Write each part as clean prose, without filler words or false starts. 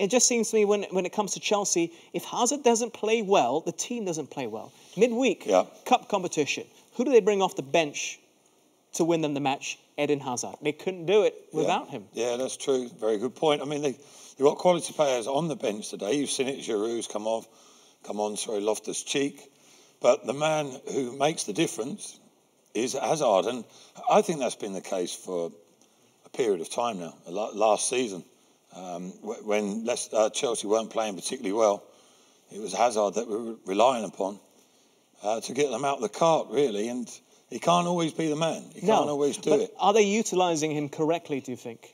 It just seems to me when it comes to Chelsea, if Hazard doesn't play well, the team doesn't play well. Midweek, cup competition, who do they bring off the bench to win them the match? Eden Hazard. They couldn't do it without him. Yeah, that's true. Very good point. I mean, they've got quality players on the bench today. You've seen it. Giroud's come on, Loftus-Cheek. But the man who makes the difference is Hazard. And I think that's been the case for a period of time now. Last season, when Chelsea weren't playing particularly well, it was Hazard that we were relying upon to get them out of the cart, really. And he can't always be the man. He can't always do it. Are they utilising him correctly, do you think?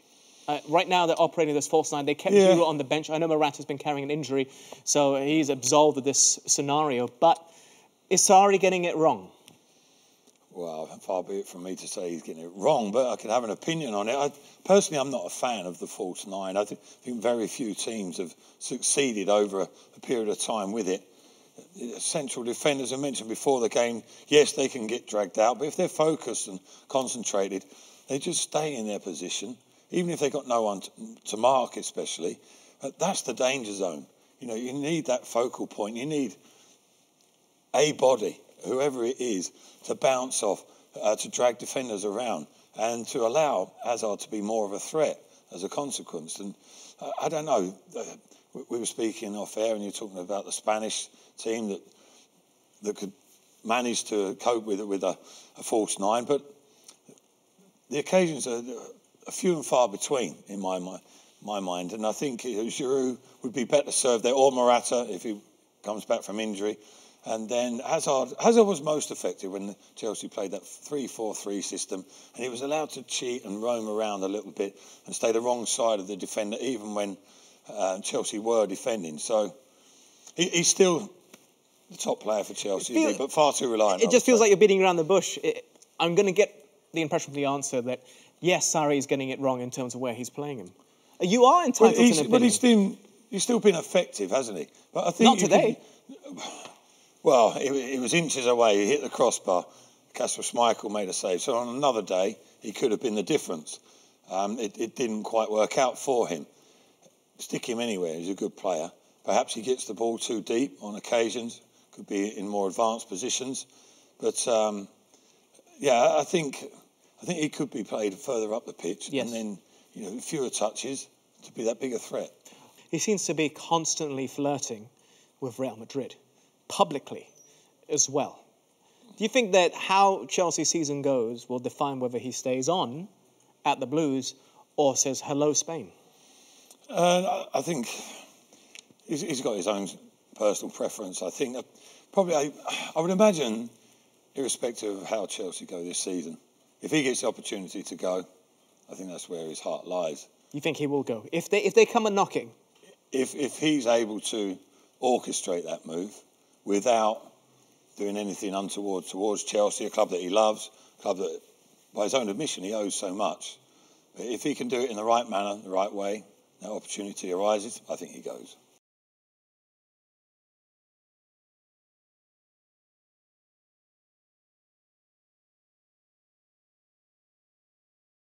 Right now, they're operating this false nine. They kept Giroud on the bench. I know Morata's been carrying an injury, so he's absolved of this scenario. But is Sarri getting it wrong? Well, far be it from me to say he's getting it wrong, but I can have an opinion on it. Personally, I'm not a fan of the false nine. I think very few teams have succeeded over a period of time with it. Central defenders, I mentioned before the game, yes, they can get dragged out, but if they're focused and concentrated, they just stay in their position, even if they've got no one to mark, especially. That's the danger zone. You know, you need that focal point. You need a body, whoever it is, to bounce off, to drag defenders around, and to allow Hazard to be more of a threat as a consequence. And I don't know. We were speaking off air, and you're talking about the Spanish team that could manage to cope with it with a false nine, but the occasions are few and far between in my mind. And I think Giroud would be better served there, or Morata if he comes back from injury. And then Hazard was most effective when Chelsea played that 3-4-3 system, and he was allowed to cheat and roam around a little bit and stay the wrong side of the defender, even when Chelsea were defending. So he's still the top player for Chelsea, but far too reliant. It just feels like you're beating around the bush. I'm going to get the impression from the answer that, yes, Sarri is getting it wrong in terms of where he's playing him. You are entitled to an opinion. But he's still been effective, hasn't he? But I think not today. Well, it was inches away. He hit the crossbar. Kasper Schmeichel made a save. So on another day, he could have been the difference. It didn't quite work out for him. Stick him anywhere. He's a good player. Perhaps he gets the ball too deep on occasions. Could be in more advanced positions. But, I think he could be played further up the pitch. Yes. And then, fewer touches to be that bigger threat. He seems to be constantly flirting with Real Madrid, publicly as well. Do you think that how Chelsea's season goes will define whether he stays on at the Blues or says hello Spain? I think he's got his own personal preference. I think I would imagine, irrespective of how Chelsea go this season, if he gets the opportunity to go, I think that's where his heart lies. You think he will go? If they come a knocking? If he's able to orchestrate that move without doing anything untoward towards Chelsea, a club that he loves, a club that, by his own admission, he owes so much. But if he can do it in the right manner, the right way, that opportunity arises, I think he goes.